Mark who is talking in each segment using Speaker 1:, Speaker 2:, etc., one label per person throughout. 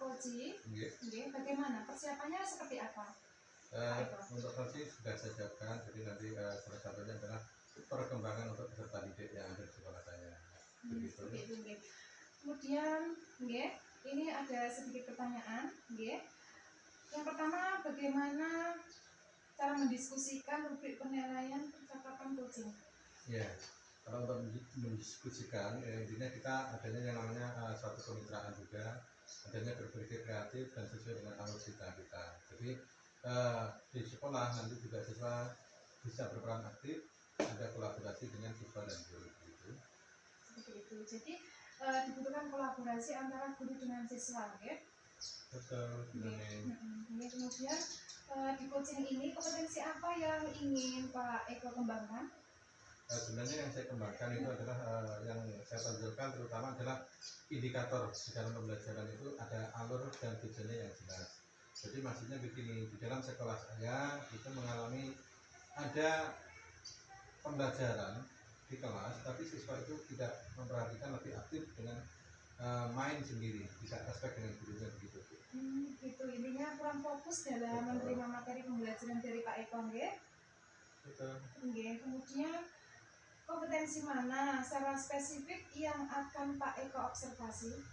Speaker 1: Koji, bagaimana persiapannya seperti apa?
Speaker 2: Untuk Koji sudah saya siapkan, jadi nanti salah satunya adalah perkembangan untuk peserta didik yang ada di sekolah saya.
Speaker 1: Kemudian, ini ada sedikit pertanyaan. Yang pertama, bagaimana cara mendiskusikan rubrik penilaian percakapan coaching?
Speaker 2: Ya, kalau untuk mendiskusikan, intinya kita adanya yang namanya suatu kemitraan juga, adanya berpikir kreatif dan sesuai dengan alutsista kita. Jadi di sekolah nanti juga siswa bisa berperan aktif, ada kolaborasi dengan siswa dan guru gitu.
Speaker 1: Seperti itu. Jadi dibutuhkan kolaborasi antara guru dengan siswa,
Speaker 2: Betul.
Speaker 1: Kemudian di coaching ini kompetensi apa yang ingin Pak Eko kembangkan?
Speaker 2: Sebenarnya yang saya kembangkan itu adalah yang saya tonjolkan terutama adalah indikator di dalam pembelajaran itu ada alur dan tujuannya yang jelas. Jadi maksudnya begini, di dalam sekolah saya itu mengalami ada pembelajaran di kelas, tapi siswa itu tidak memperhatikan, lebih aktif dengan main sendiri, tidak respect dengan gurunya begitu.
Speaker 1: Gitu, intinya kurang fokus dalam menerima materi pembelajaran dari Pak Eko,
Speaker 2: Betul.
Speaker 1: Kemudian kompetensi mana secara spesifik yang akan Pak Eko observasi?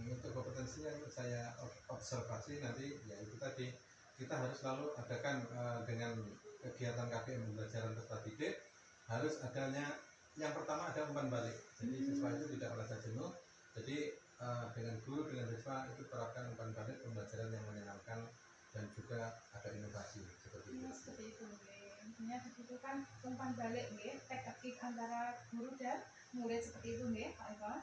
Speaker 2: Untuk kompetensi yang saya observasi nanti ya itu tadi, kita harus selalu adakan dengan kegiatan KPM pembelajaran peserta didik, harus adanya yang pertama ada umpan balik. Jadi siswa itu tidak merasa jenuh. Jadi dengan guru dengan siswa itu terapkan umpan balik, pembelajaran yang menyenangkan dan juga ada inovasi seperti itu.
Speaker 1: Seperti itu, intinya dibutuhkan umpan balik, tek aktif antara guru dan murid seperti itu, Pak Eko.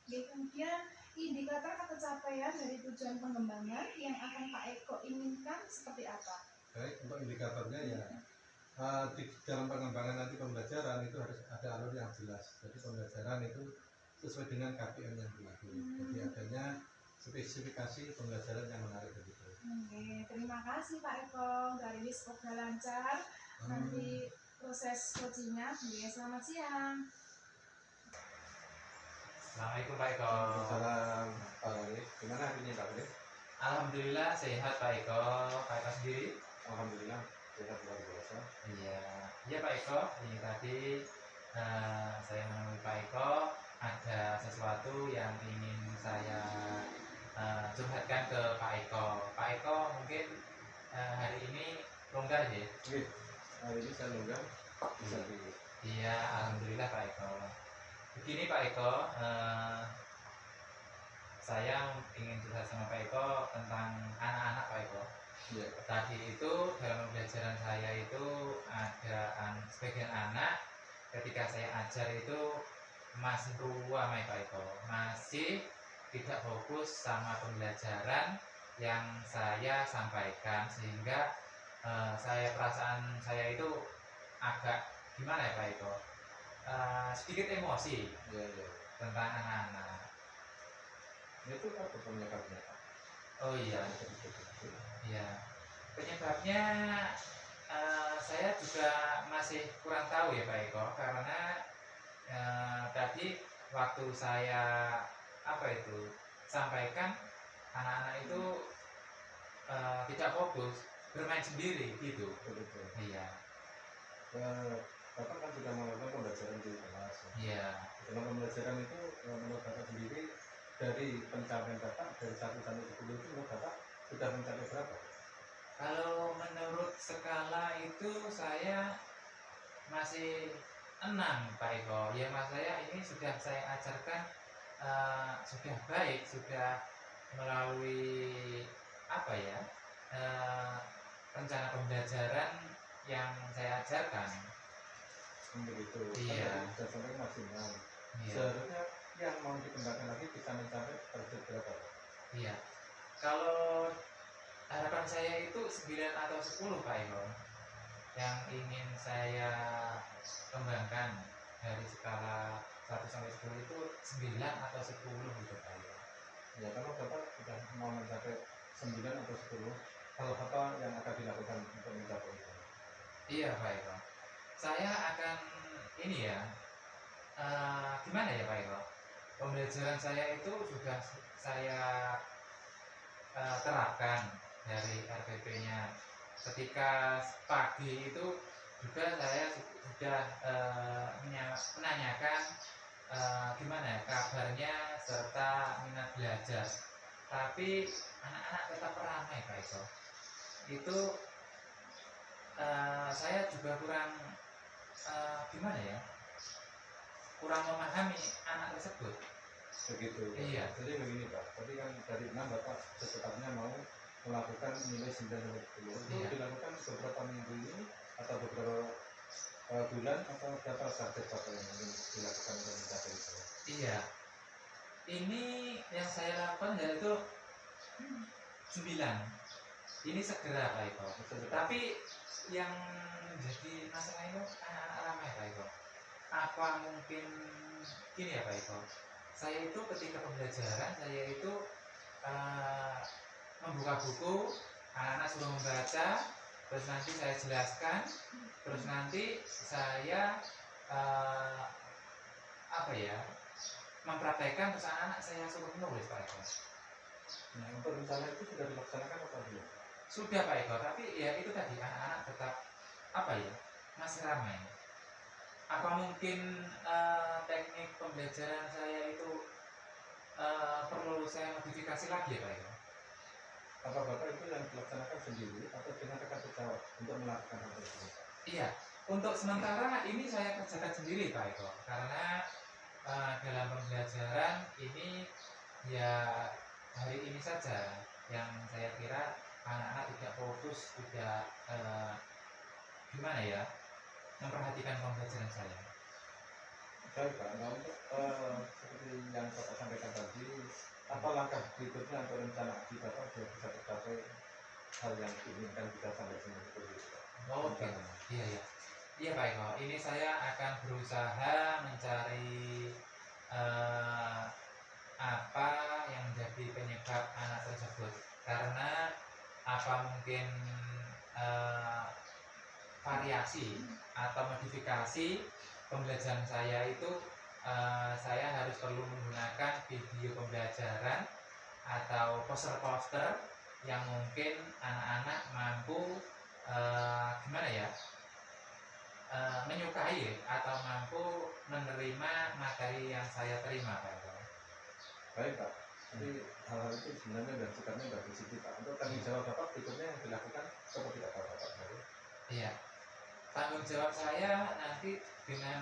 Speaker 1: Kemudian indikator capaian dari tujuan pengembangan yang akan Pak Eko inginkan seperti apa?
Speaker 2: Baik, untuk indikatornya ya di dalam pengembangan nanti pembelajaran itu harus ada alur yang jelas. Jadi pembelajaran itu sesuai dengan KPM yang berlaku. Jadi adanya spesifikasi pembelajaran yang menarik begitu.
Speaker 1: Terima kasih Pak Eko. Dari ini semoga lancar nanti proses coachingnya. Selamat siang.
Speaker 3: Assalamualaikum Pak Eko.
Speaker 2: Salam Pak Ari. Gimana hari ini Pak Ari?
Speaker 3: Alhamdulillah sehat Pak Eko. Pak Eko sendiri?
Speaker 2: Alhamdulillah sehat luar biasa.
Speaker 3: Iya Pak Eko. Ini tadi saya menemui Pak Eko, ada sesuatu yang ingin saya curhatkan ke Pak Eko. Pak Eko mungkin hari ini longgar ya?
Speaker 2: Hari ini saya longgar.
Speaker 3: Iya, alhamdulillah Pak Eko. Begini Pak Eko, saya ingin curhat sama Pak Eko tentang anak-anak Pak Eko. Tadi itu dalam pembelajaran saya itu ada sebagian anak ketika saya ajar itu masih ruwam Pak Eko, masih tidak fokus sama pembelajaran yang saya sampaikan, sehingga perasaan saya itu agak gimana ya Pak Eko, sedikit emosi tentang anak-anak.
Speaker 2: Itu apa penyebabnya Pak?
Speaker 3: Oh iya, penyebabnya saya juga masih kurang tahu ya Pak Eko, karena tadi waktu saya sampaikan, anak-anak itu tidak fokus, bermain sendiri gitu.
Speaker 2: Betul.
Speaker 3: Iya.
Speaker 2: Bapak kan sudah melakukan pembelajaran di kelas.
Speaker 3: Iya.
Speaker 2: Dalam pembelajaran itu menurut Bapak sendiri, dari pencapaian Bapak dari 1 sampai 10 itu menurut Bapak sudah mencapai berapa?
Speaker 3: Kalau menurut skala itu saya masih 6 Pak Eko. Ya Mas, saya ini sudah saya ajarkan sudah baik, sudah melalui rencana pembelajaran yang saya ajarkan.
Speaker 2: Begitu.
Speaker 3: Iya.
Speaker 2: Sudah sampai maksimal.
Speaker 3: Iya.
Speaker 2: Seharusnya yang mau dikembangkan lagi bisa mencapai target berapa?
Speaker 3: Iya. Kalau harapan saya itu 9 atau 10 Pak Eko, yang ingin saya kembangkan dari skala 1 sampai 10 itu 9 atau 10 gitu Pak Eko.
Speaker 2: Ya, kalau Bapak sudah mau mencapai 9 atau 10, hal apa yang akan dilakukan untuk mencapai itu?
Speaker 3: Iya Pak Eko, saya akan gimana ya Pak Eko, pembelajaran saya itu sudah saya terapkan dari RPP-nya. Ketika pagi itu juga saya sudah menanyakan gimana ya kabarnya serta minat belajar, tapi anak-anak tetap ramai Pak Eko. Itu saya juga kurang gimana ya, kurang memahami anak tersebut.
Speaker 2: Begitu.
Speaker 3: Iya.
Speaker 2: Jadi begini Pak, tadi kan dari 6 Bapak secepatnya mau melakukan nilai 9 sampai 10. Itu
Speaker 3: Iya.
Speaker 2: dilakukan beberapa minggu ini atau beberapa bulan atau berapa subjek Bapak yang ingin dilakukan untuk mencapai itu?
Speaker 3: Iya. Ini yang saya lakukan yaitu 9. Ini segera Pak Eko. Tapi yang menjadi masalah itu anak-anak ramai Pak Eko. Apa mungkin gini ya Pak Eko, saya itu ketika pembelajaran saya itu membuka buku, anak-anak suruh membaca, terus nanti saya jelaskan, terus nanti saya mempraktekkan, terus anak-anak saya suruh menulis Pak Eko.
Speaker 2: Nah, untuk rencana itu sudah dilaksanakan atau belum?
Speaker 3: Sudah Pak Eko, tapi ya itu tadi anak-anak tetap masih ramai. Apa mungkin teknik pembelajaran saya itu perlu saya modifikasi lagi ya Pak Eko?
Speaker 2: Apa Bapak itu yang dilaksanakan sendiri atau dengan rekan sejawat untuk melakukan hal tersebut?
Speaker 3: Iya, untuk sementara ini saya kerjakan sendiri Pak Eko, karena dalam pembelajaran ini ya hari ini saja yang saya kira anak-anak tidak fokus, tidak memperhatikan pembelajaran saya.
Speaker 2: Baik Pak, nah untuk seperti yang Bapak sampaikan tadi, apa langkah berikutnya untuk rencana aksi Bapak biar bisa tercapai hal yang diinginkan bisa sampai sini seperti itu?
Speaker 3: Oke. Iya Pak Eko, ini saya akan berusaha mencari apa yang menjadi penyebab anak tersebut, karena apa mungkin variasi atau modifikasi pembelajaran saya itu saya harus perlu menggunakan video pembelajaran atau poster-poster yang mungkin anak-anak mampu menyukai atau mampu menerima materi yang saya terima Pak.
Speaker 2: Baik Pak, jadi hal-hal itu sebenarnya dan sikapnya sudah positif Pak. Untuk tanggung jawab Bapak berikutnya yang dilakukan seperti apa Bapak?
Speaker 3: Iya, tanggung jawab saya nanti dengan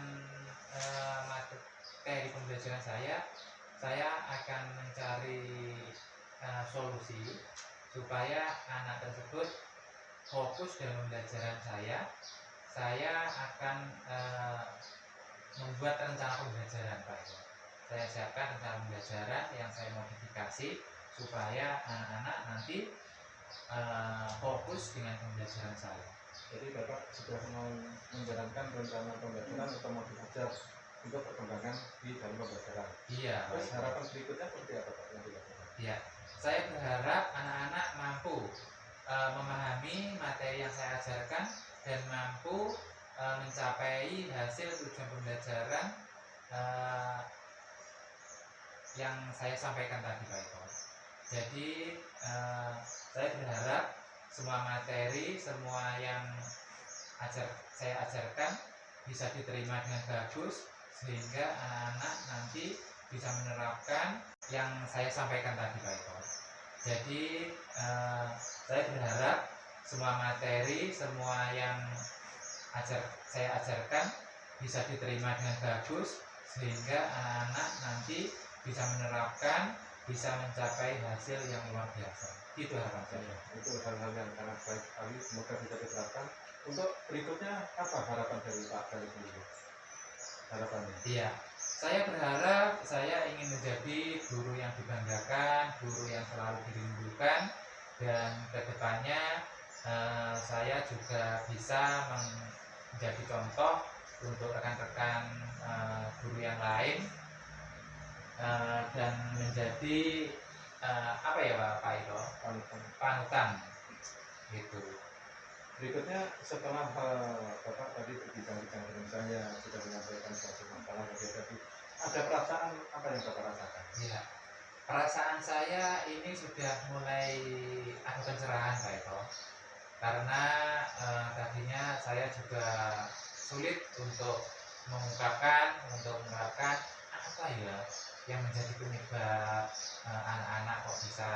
Speaker 3: materi pembelajaran saya akan mencari solusi supaya anak tersebut fokus dalam pembelajaran saya akan membuat rencana pembelajaran Pak. Saya siapkan rencana pembelajaran yang saya modifikasi supaya anak-anak nanti fokus dengan pembelajaran saya.
Speaker 2: Jadi Bapak sudah mau menjalankan rencana pembelajaran atau mau belajar untuk perkembangan di dalam pembelajaran.
Speaker 3: Iya.
Speaker 2: Terus harapan berikutnya seperti apa Pak yang dilakukan?
Speaker 3: Iya, saya berharap anak-anak mampu memahami materi yang saya ajarkan dan mampu mencapai hasil tujuan pembelajaran yang saya sampaikan tadi Pak Eko. Jadi saya berharap semua materi, semua yang saya ajarkan bisa diterima dengan bagus sehingga anak-anak nanti bisa menerapkan yang saya sampaikan tadi Pak Eko. Jadi saya berharap semua materi, semua yang saya ajarkan bisa diterima dengan bagus sehingga anak-anak nanti bisa menerapkan, bisa mencapai hasil yang luar biasa. Itu harapan saya.
Speaker 2: Itu hal-hal yang sangat baik sekali, semoga bisa diterapkan. Untuk berikutnya apa harapan dari Pak dari sendiri? Harapannya?
Speaker 3: Iya, saya berharap saya ingin menjadi guru yang dibanggakan, guru yang selalu dirindukan, dan kedepannya saya juga bisa menjadi contoh untuk rekan-rekan guru yang lain dan menjadi Pak Eko, panutan gitu.
Speaker 2: Berikutnya setelah Bapak tadi berbincang-bincang dengan saya sudah menyampaikan suatu masalah yang tadi, ada perasaan apa yang Bapak rasakan?
Speaker 3: Iya, perasaan saya ini sudah mulai ada pencerahan Pak Eko, karena tadinya saya juga sulit untuk mengungkapkan apa ya yang menjadi penyebab anak-anak kok bisa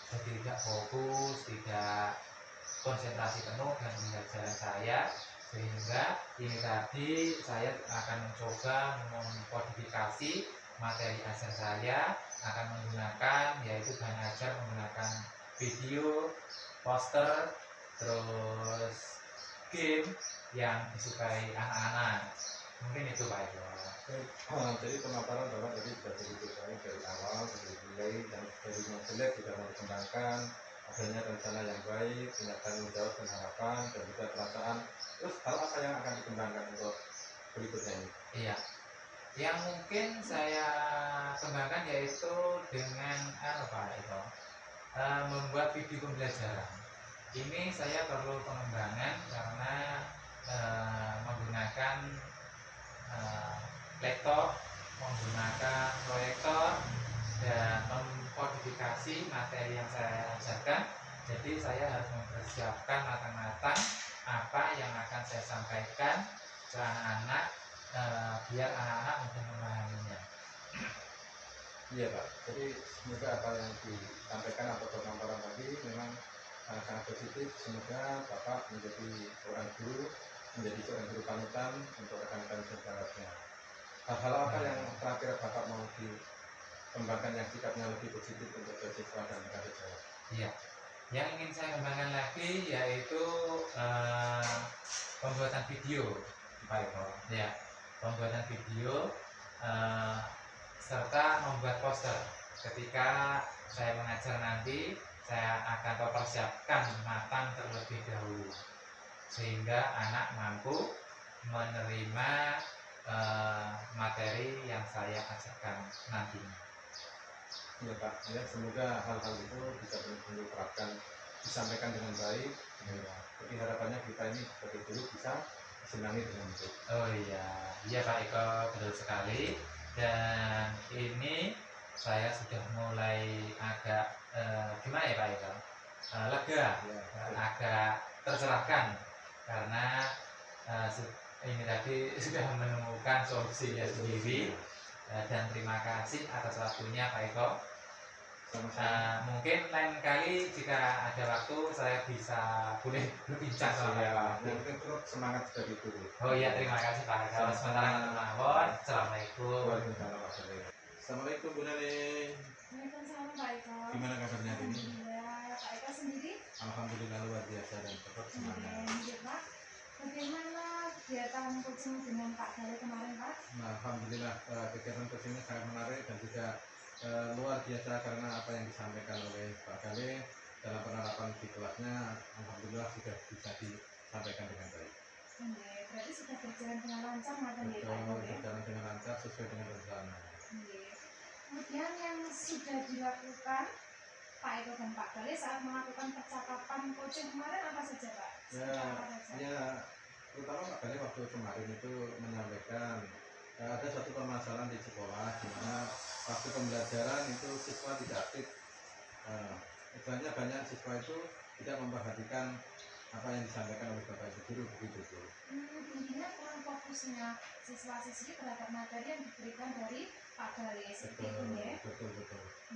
Speaker 3: jadi tidak fokus, tidak konsentrasi penuh dengan pembelajaran saya, sehingga ini tadi saya akan mencoba memodifikasi materi ajar saya, akan menggunakan yaitu bahan ajar menggunakan video, poster, terus game yang disukai anak-anak. Mungkin itu Pak Eko.
Speaker 2: Jadi pemaparan Bapak tadi sudah begitu baik dari awal, dari mulai dan dari yang jelek sudah mau dikembangkan, adanya rencana yang baik, punya tanggung jawab dan harapan dan juga perasaan. Terus hal apa yang akan dikembangkan untuk berikutnya ini?
Speaker 3: Iya, yang mungkin saya kembangkan yaitu dengan apa itu membuat video pembelajaran. Ini saya perlu pengembangan karena menggunakan laptop, menggunakan proyektor dan memodifikasi materi yang saya ajarkan. Jadi saya harus mempersiapkan matang-matang apa yang akan saya sampaikan ke anak-anak biar anak-anak mudah memahaminya.
Speaker 2: Iya Pak, jadi semoga apa yang disampaikan atau pemaparan tadi memang sangat positif. Semoga Bapak menjadi seorang guru, menjadi seorang guru panutan untuk rekan-rekan sejarahnya. Hal-hal apa yang terakhir Bapak mau dikembangkan yang sifatnya lebih positif untuk siswa dan rekan sejarah?
Speaker 3: Iya, yang ingin saya kembangkan lagi yaitu pembuatan video, Pak Eko. Ya, pembuatan video serta membuat poster. Ketika saya mengajar nanti, saya akan mempersiapkan matang terlebih dahulu sehingga anak mampu menerima materi yang saya ajarkan nantinya.
Speaker 2: Ya Pak, ya semoga hal-hal itu bisa benar-benar diterapkan, disampaikan dengan baik. Ya. Jadi harapannya kita ini sebagai guru bisa disenangi dengan baik.
Speaker 3: Oh iya Pak Eko, betul sekali. Dan ini saya sudah mulai agak gimana ya Pak Eko? Lega,
Speaker 2: Ya,
Speaker 3: agak tercerahkan karena ini tadi sudah menemukan solusinya sendiri. Dan terima kasih atas waktunya Pak Eko. Mungkin lain kali jika ada waktu saya bisa boleh berbincang sama Pak Eko.
Speaker 2: Mungkin terus semangat dari guru.
Speaker 3: Oh iya, terima kasih Pak Eko. Sementara mawon. Assalamualaikum.
Speaker 2: Assalamualaikum Bu Nani.
Speaker 1: Waalaikumsalam Pak Eko.
Speaker 2: Gimana kabarnya hari ini?
Speaker 1: Alhamdulillah, Pak Eko sendiri?
Speaker 2: Alhamdulillah luar biasa dan tetap semangat.
Speaker 1: Iya Pak. Bagaimana kegiatan coaching dengan Pak Gale kemarin Pak?
Speaker 2: Nah, alhamdulillah kegiatan coachingnya sangat menarik dan juga luar biasa karena apa yang disampaikan oleh Pak Gale dalam penerapan di kelasnya, alhamdulillah sudah bisa disampaikan dengan baik.
Speaker 1: Berarti sudah berjalan dengan lancar Pak
Speaker 2: Betul,
Speaker 1: Eko ya?
Speaker 2: berjalan dengan lancar sesuai dengan rencana.
Speaker 1: Kemudian yang sudah dilakukan Pak Eko dan Pak Gale saat melakukan percakapan coaching kemarin apa saja Pak?
Speaker 2: Ya, terutama Pak Gale waktu kemarin itu menyampaikan ada satu permasalahan di sekolah di mana waktu pembelajaran itu siswa tidak aktif. Misalnya banyak siswa itu tidak memperhatikan apa yang disampaikan oleh Bapak Ibu guru begitu Bu.
Speaker 1: Intinya kurang fokusnya siswa-siswi terhadap materi yang diberikan dari Pak Gale seperti itu ya?
Speaker 2: Betul.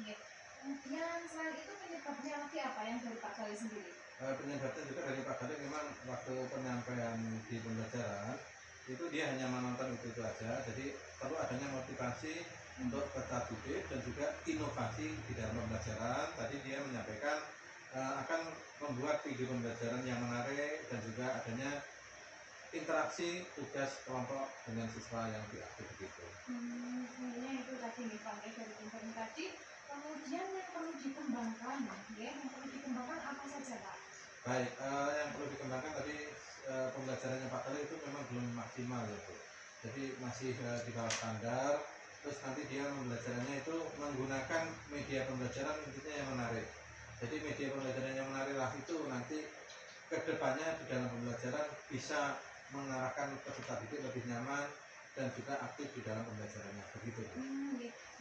Speaker 1: Iya. Kemudian selain itu penyebabnya lagi apa yang dari Pak Gale sendiri?
Speaker 2: Penyebabnya juga dari Pak Gale memang waktu penyampaian di pembelajaran itu dia hanya menonton itu aja, jadi perlu adanya motivasi untuk tetap didik dan juga inovasi di dalam pembelajaran. Tadi dia menyampaikan akan membuat video pembelajaran yang menarik dan juga adanya interaksi tugas kelompok dengan siswa yang diaktif begitu.
Speaker 1: Sebenarnya itu tadi nih Pak ya, dari info tadi. Kemudian yang perlu dikembangkan ya, yang perlu dikembangkan apa saja Pak?
Speaker 2: Baik, yang perlu dikembangkan tadi pembelajarannya Pak Gale itu memang belum maksimal ya Bu. Jadi masih di bawah standar. Terus nanti dia pembelajarannya itu menggunakan media pembelajaran intinya yang menarik. Jadi media pembelajaran yang menarik lah itu nanti kedepannya di dalam pembelajaran bisa mengarahkan peserta didik lebih nyaman dan juga aktif di dalam pembelajarannya begitu.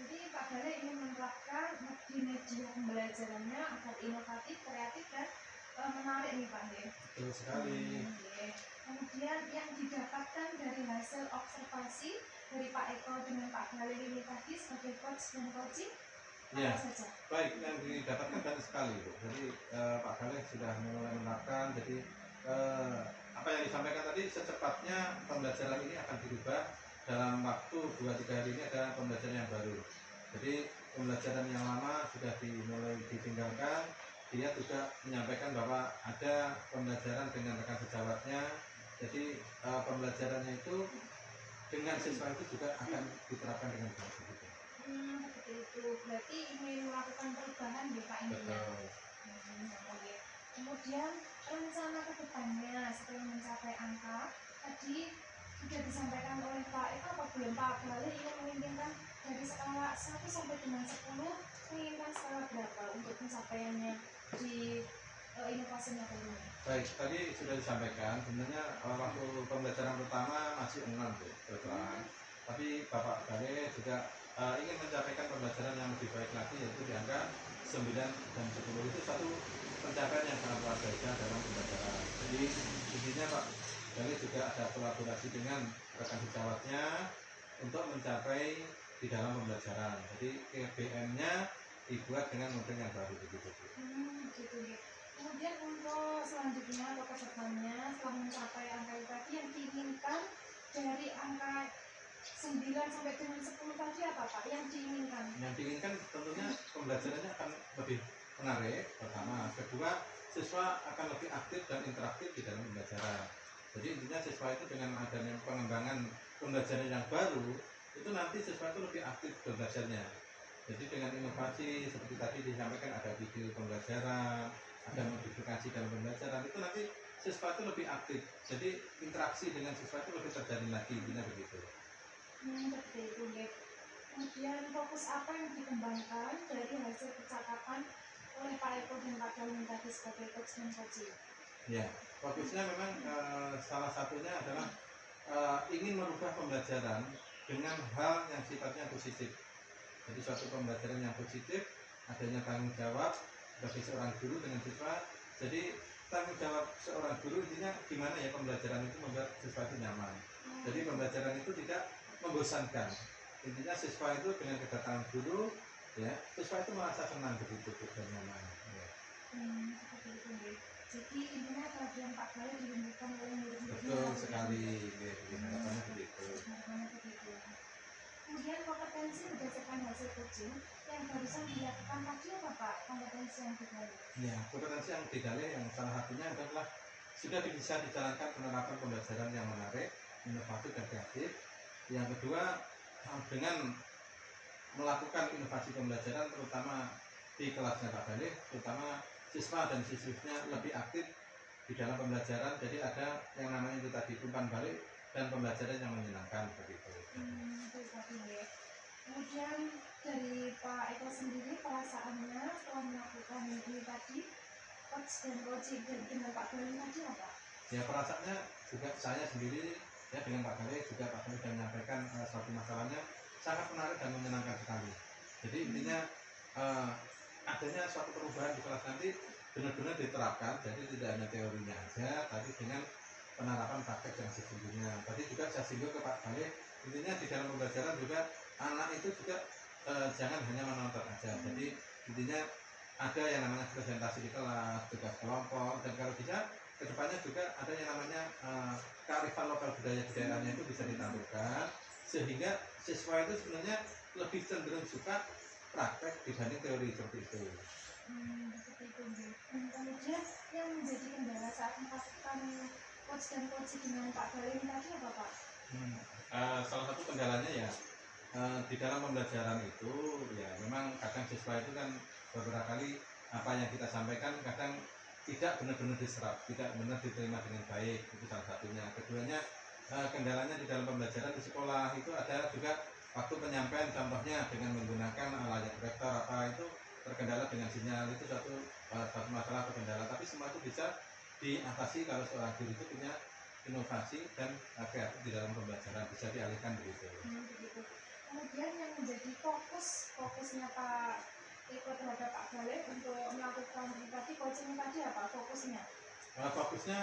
Speaker 1: Jadi Pak Gale ingin menerapkan di media pembelajarannya agar inovatif, kreatif dan menarik nih Pak ya.
Speaker 2: Betul sekali.
Speaker 1: Kemudian yang didapatkan dari hasil observasi dari Pak Eko dengan Pak Gale ini tadi sebagai coach dan coaching
Speaker 2: Ya,
Speaker 1: apa saja?
Speaker 2: baik, yang didapatkan banyak sekali Bu. Jadi Pak Gale sudah mulai menerapkan. Jadi apa yang disampaikan tadi, secepatnya pembelajaran ini akan berubah dalam waktu 2-3 hari ini ada pembelajaran yang baru. Jadi pembelajaran yang lama sudah dimulai ditinggalkan. Dia juga menyampaikan bahwa ada pembelajaran dengan rekan sejawatnya. Jadi pembelajarannya itu dengan siswa itu juga akan diterapkan dengan baik.
Speaker 1: Seperti itu. Berarti ingin melakukan perubahan ya Pak ini.
Speaker 2: Betul.
Speaker 1: Kemudian rencana ke depannya setelah mencapai angka tadi sudah disampaikan oleh Pak Eko apa belum Pak Gale ingin menginginkan dari skala 1 sampai dengan 10 menginginkan skala berapa untuk pencapaiannya di inovasinya ini?
Speaker 2: Baik, tadi sudah disampaikan sebenarnya waktu pembelajaran pertama masih 6 berperan. Tapi Bapak Gale juga ingin mencapaikan pembelajaran yang lebih baik lagi, yaitu di angka 9 dan 10. Itu satu pencapaian yang sangat luar biasa dalam pembelajaran. Jadi intinya Pak Gale juga ada kolaborasi dengan rekan sejawatnya untuk mencapai di dalam pembelajaran. Jadi KBM-nya dibuat dengan model yang baru begitu.
Speaker 1: Gitu ya. Kemudian untuk selanjutnya atau kedepannya setelah mencapai angka itu tadi yang diinginkan dari angka 9 sampai dengan 10 tadi apa Pak yang diinginkan?
Speaker 2: Yang diinginkan tentunya pembelajarannya akan lebih menarik pertama, kedua siswa akan lebih aktif dan interaktif di dalam pembelajaran. Jadi intinya siswa itu dengan adanya pengembangan pembelajaran yang baru itu nanti siswa itu lebih aktif belajarnya. Jadi dengan inovasi seperti tadi disampaikan ada video pembelajaran, ada modifikasi dalam pembelajaran, itu nanti siswa itu lebih aktif. Jadi interaksi dengan siswa itu lebih terjadi lagi, intinya begitu.
Speaker 1: Seperti itu ya. Kemudian fokus apa yang dikembangkan dari hasil percakapan oleh Pak Eko dan Pak Gale tadi sebagai coach dan coaching?
Speaker 2: Ya, fokusnya memang salah satunya adalah ingin merubah pembelajaran dengan hal yang sifatnya positif. Jadi suatu pembelajaran yang positif, adanya tanggung jawab bagi seorang guru dengan siswa. Jadi tanggung jawab seorang guru intinya gimana ya pembelajaran itu membuat siswa itu nyaman. Jadi pembelajaran itu tidak membosankan. Intinya siswa itu dengan kedatangan guru, ya siswa itu merasa senang begitu dan nyaman. Ya.
Speaker 1: Seperti itu ya. Jadi intinya kehadiran Pak Gale dirindukan oleh murid-muridnya.
Speaker 2: Betul sekali, harapannya begitu.
Speaker 1: Kemudian kompetensi berdasarkan hasil coaching yang barusan dilakukan tadi apa Pak? Kompetensi yang digali?
Speaker 2: Ya, kompetensi yang digali yang salah satunya adalah sudah bisa dijalankan penerapan pembelajaran yang menarik, inovatif dan kreatif. Yang kedua dengan melakukan inovasi pembelajaran terutama di kelasnya Pak Gale, terutama siswa dan siswinya lebih aktif di dalam pembelajaran. Jadi ada yang namanya itu tadi umpan balik dan pembelajaran yang menyenangkan begitu.
Speaker 1: Kemudian dari Pak Eko sendiri perasaannya setelah melakukan ini tadi coach dan coaching dengan Pak Gale tadi apa?
Speaker 2: Ya perasaannya juga saya sendiri ya dengan Pak Gale juga Pak Gale sudah menyampaikan suatu masalahnya sangat menarik dan menyenangkan sekali. Jadi intinya adanya suatu perubahan di kelas nanti benar-benar diterapkan, jadi tidak hanya teorinya aja, tapi dengan penerapan praktek yang sesungguhnya. Tadi juga saya singgung ke Pak Gale, intinya di dalam pembelajaran juga anak itu juga jangan hanya menonton aja. Jadi intinya ada yang namanya presentasi di kelas, tugas kelompok, dan kalau bisa kedepannya juga ada yang namanya kearifan lokal budaya di daerahnya itu bisa ditampilkan, sehingga siswa itu sebenarnya lebih cenderung suka praktek dibanding teori seperti itu.
Speaker 1: Seperti itu. Kemudian yang menjadi kendala saat melakukan coach dan coaching dengan Pak Gale ini tadi apa Pak?
Speaker 2: Salah satu kendalanya ya di dalam pembelajaran itu ya memang kadang siswa itu kan beberapa kali apa yang kita sampaikan kadang tidak benar-benar diserap, tidak benar diterima dengan baik, itu salah satunya. Keduanya kendalanya di dalam pembelajaran di sekolah itu ada juga waktu penyampaian, contohnya dengan menggunakan layar proyektor apa itu terkendala dengan sinyal, itu satu masalah atau kendala. Tapi semua itu bisa diatasi kalau seorang guru itu punya inovasi dan kreatif di dalam pembelajaran, bisa dialihkan begitu.
Speaker 1: kemudian yang menjadi fokusnya Pak Eko terhadap Pak Bale untuk melakukan tadi coaching tadi apa fokusnya?
Speaker 2: Fokusnya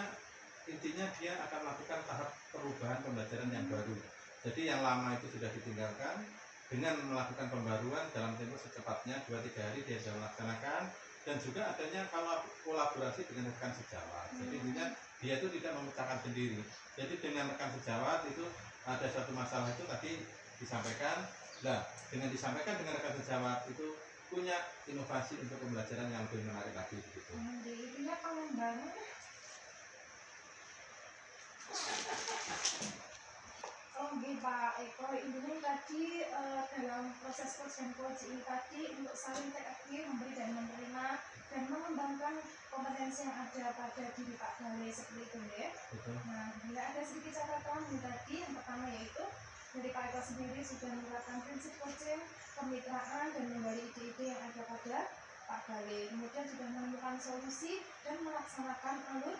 Speaker 2: intinya dia akan melakukan tahap perubahan pembelajaran yang baru. Jadi yang lama itu sudah ditinggalkan, dengan melakukan pembaruan dalam tempo secepatnya 2-3 hari dia sudah melaksanakan, dan juga adanya kolaborasi dengan rekan sejawat. Jadi intinya dia itu tidak memecahkan sendiri. Jadi dengan rekan sejawat itu ada satu masalah itu tadi disampaikan. Nah, dengan disampaikan dengan rekan sejawat itu punya inovasi untuk pembelajaran yang lebih menarik lagi gitu.
Speaker 1: Intinya pengembangan. Oh nggih Pak Eko, intinya tadi dalam proses coach dan coach ini tadi untuk saling take memberi dan menerima dan mengembangkan kompetensi yang ada pada diri Pak Bale seperti itu ya. Nah, bila ada sedikit catatan tadi, yang pertama yaitu dari Pak Eko sendiri sudah menerapkan prinsip coaching, kemitraan dan menggali ide-ide yang ada pada Pak Bale. Kemudian sudah menemukan solusi dan melaksanakan alur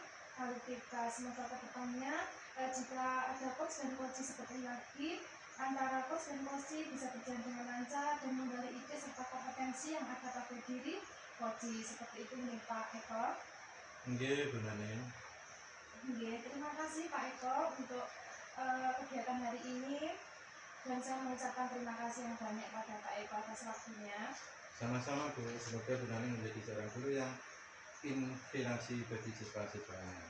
Speaker 1: kita. Semoga ke depannya jika ada coach dan coach seperti lagi, antara coach dan coach bisa berjalan dengan lancar dan menggali ide serta kompetensi yang ada pada diri coach. Seperti itu nih Pak Eko.
Speaker 2: Nggih, benar.
Speaker 1: Nggih, terima kasih Pak Eko untuk kegiatan hari ini, dan saya mengucapkan terima kasih yang banyak pada Pak Eko atas waktunya.
Speaker 2: Sama-sama Bu, semoga Bu Nani menjadi seorang guru yang inspirasi bagi siswa-siswanya.